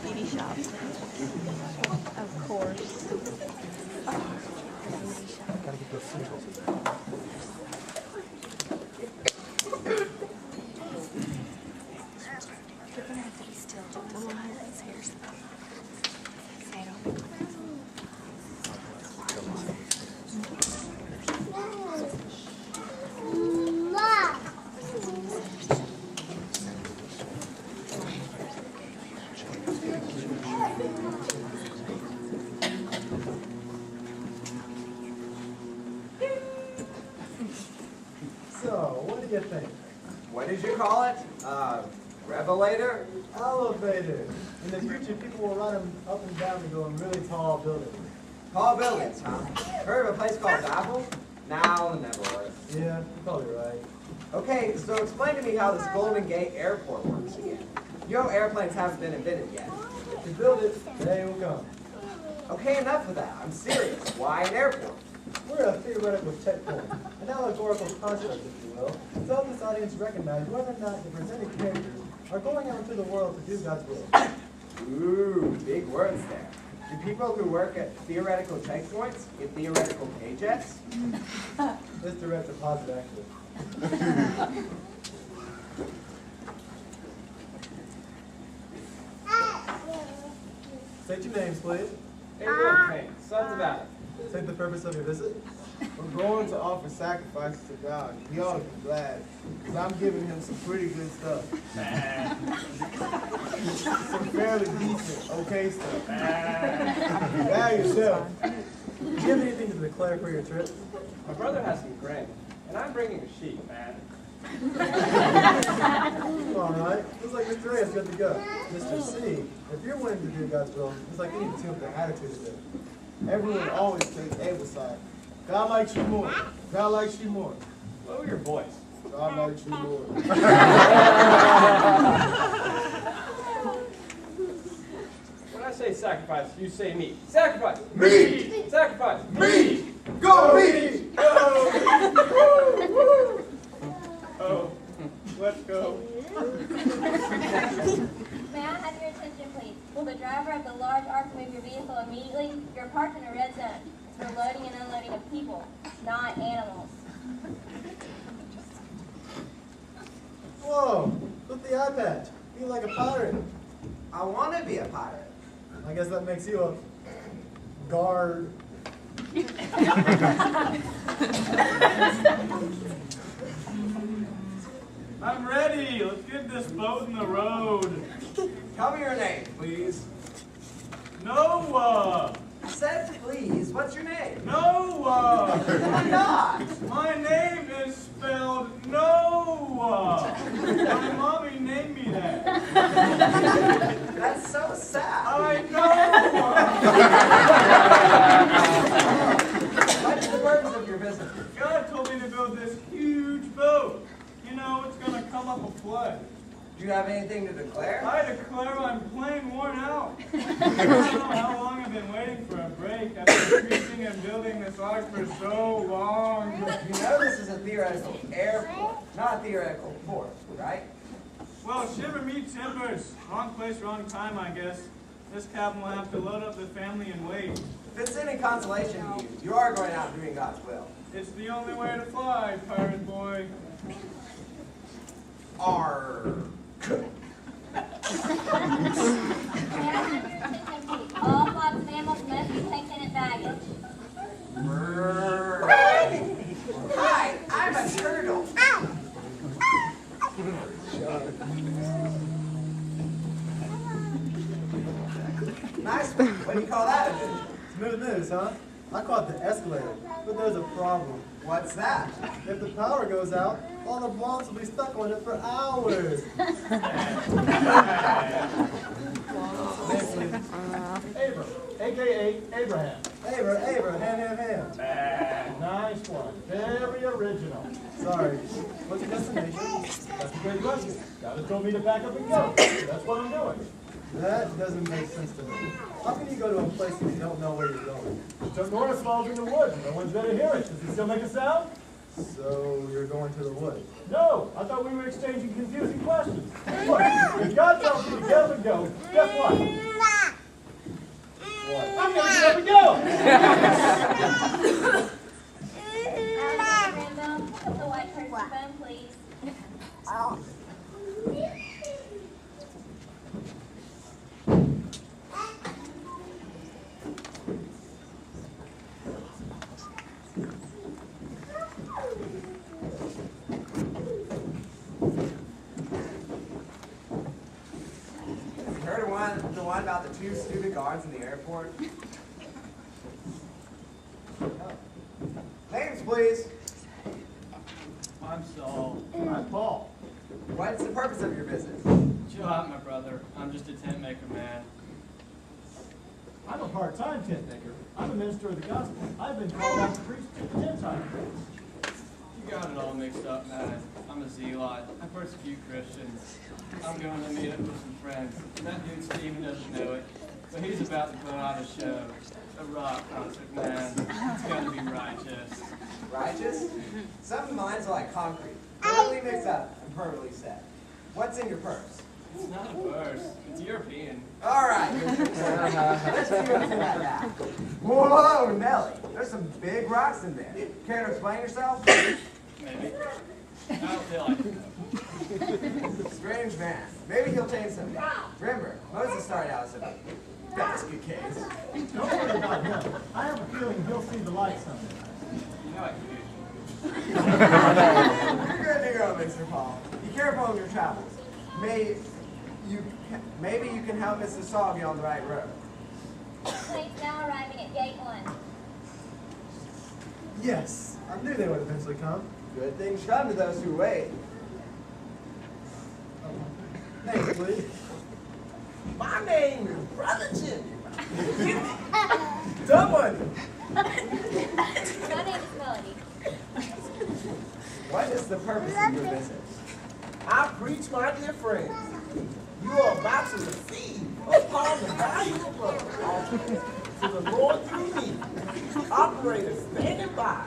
Beauty shop. Of course. Gotta get those singles. You're gonna have to be still. Don't let his hair smell. Say it over. So, what do you think? What did you call it? Revelator? Elevator. In the future, people will run them up and down and go in really tall buildings. Tall buildings, huh? Heard of a place called Apple? Now, never heard. Yeah, you're probably right. Okay, so explain to me how this Golden Gate Airport works again. You know airplanes haven't been invented yet. If you build it, the day will come. Okay, enough of that. I'm serious. Why an airport? We're a theoretical checkpoint, an allegorical construct, if you will, to help this audience recognize whether or not the presented characters are going out into the world to do God's will. Ooh, big words there. Do people who work at theoretical checkpoints get theoretical paychecks? This direct deposit, actually. State your names, please. Abraham Payne, sons of Adam. State the purpose of your visit. We're going to offer sacrifices to God. He ought to be glad, because I'm giving him some pretty good stuff. Some fairly decent, okay stuff. Now yourself. Do you have anything to declare for your trip? My brother has some grain, and I'm bringing a sheep, man. All right. Looks like Mr. A is good to go. Mr. C, if you're willing to do God's will, it's like you need to tune up the attitude a bit. Everyone always takes Abel's side. God likes you more. God likes you more. Lower your voice. God likes you more. When I say sacrifice, you say meat. Sacrifice! Meat! Sacrifice! Meat! Go meat! Oh, let's go. May I have your attention, please? Will the driver of the large ark move your vehicle immediately? You're parked in a red zone. It's for loading and unloading of people, not animals. Whoa! Look at the eye patch. You look like a pirate. I want to be a pirate. I guess that makes you a guard. I'm ready. Let's get this boat in the road. Tell me your name, please. Noah! I said please. What's your name? Noah! Why not? My name is spelled Noah. My mommy named me that. That's so sad. I know. What's the purpose of your visit? God told me to build this huge boat. You know, it's going to come up a flood. Do you have anything to declare? I declare I'm plain worn out. I don't know how long I've been waiting for a break. I've been preaching and building this ark for so long. You know this is a theoretical airport, not a theoretical port, right? Well, shiver me timbers. Wrong place, wrong time, I guess. This captain will have to load up the family and wait. If it's any consolation to you, you are going out doing God's will. It's the only way to fly, pirate boy. Arr. May I have your attention, please? All flights of animals must be taken in baggage. Hi, I'm a turtle. Nice one. What do you call that? Smooth news, huh? I call it the escalator, but there's a problem. What's that? If the power goes out, all the blondes will be stuck on it for hours. Abram, a.k.a. Abraham. Abraham. Nice one. Very original. Sorry. What's your destination? That's a great question. God has told me to pack up and go. That's what I'm doing. That doesn't make sense to me. How can you go to a place if you don't know where you're going? So Norris falls in the woods. No one's there to hear it. Does it still make a sound? So you're going to the woods? No. I thought we were exchanging confusing questions. Look, if God tells me to get up and go, guess what? What? I'm going to get up and go. Rambo, pick up the white person's phone, please. You heard of the one about the two stupid guards in the airport? Names, please. I'm Saul. I'm Paul. What's the purpose of your visit? Chill out, my brother. I'm just a tent maker, man. I'm a part-time tent maker. I'm a minister of the gospel. I've been called out to preach to the Gentiles. You got it all mixed up, man. I'm a zealot. I persecute Christians. I'm going to meet up with some friends. That dude Steven doesn't know it, but he's about to put on a show. A rock concert, man. It's going to be righteous. Righteous? Some minds are like concrete. Totally mixed up and permanently set. What's in your purse? It's not a purse. It's European. All right. Let's see what's in that bag. Whoa, Nelly. There's some big rocks in there. Care to explain yourself? Maybe. I don't feel like it. Strange man. Maybe he'll change something. Remember, Moses started out as a basket case. Don't worry about him. I have a feeling he'll see the light someday. You know I can. You're good to go, Mr. Paul. Be careful on your travels. Maybe you can help Mr. Saul get on the right road. Plane's now arriving at gate 1. Yes, I knew they would eventually come. Good things come to those who wait. Thanks, please. My name is Brother Jimmy. Someone. My name is Melody. What is the purpose of your visit? I preach, my dear friends. You are about to receive upon the valuable offer to the Lord through me. Operators standing by.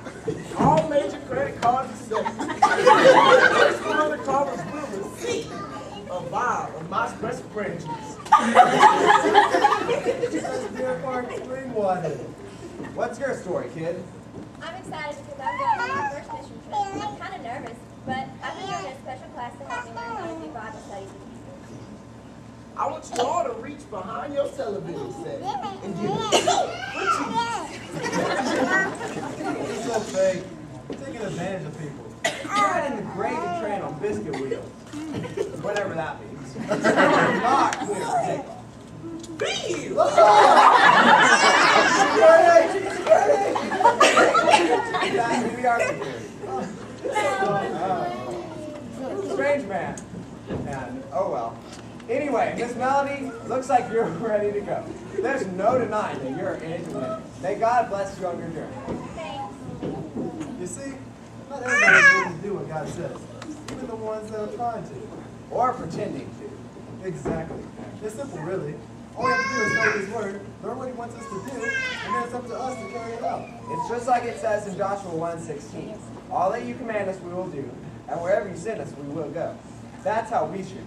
All major credit cards accepted. Each one of the callers will receive a vial of my special prayer juice. That's Deer Park spring water. What's your story, kid? I'm excited because I'm going on my first mission trip. I'm kind of nervous, but I've been doing a special class to help me learn how to do Bible studies with people. I want you all to reach behind your television set and give it It's so fake. Taking advantage of people. Riding the graded train on biscuit wheels. Whatever that means. Not clear for takeoff. That's New York security. Strange man. And, oh well. Anyway, Miss Melody, looks like you're ready to go. There's no denying that you're in it to win. May God bless you on your journey. Thanks. You see, not everybody's willing to do what God says, even the ones that are trying to. Or pretending to. Exactly. It's simple, really. All we have to do is know His word, learn what He wants us to do, and then it's up to us to carry it out. It's just like it says in Joshua 1:16. All that you command us we will do, and wherever you send us we will go. That's how we should be.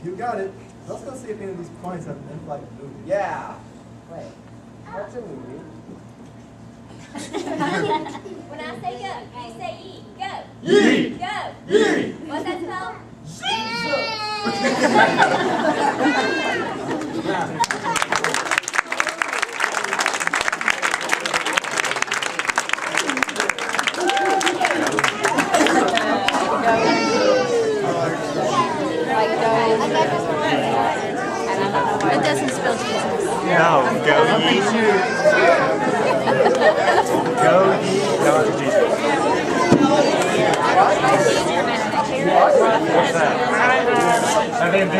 You got it. Let's go see if any of these points have an in-flight movie. Yeah. Wait, what's a movie? When I say go, you say ye. Go. Ye! Go. Ye! What's that spell? It doesn't spell Jesus. No, go ye. Go ye, not Jesus. What's that? I think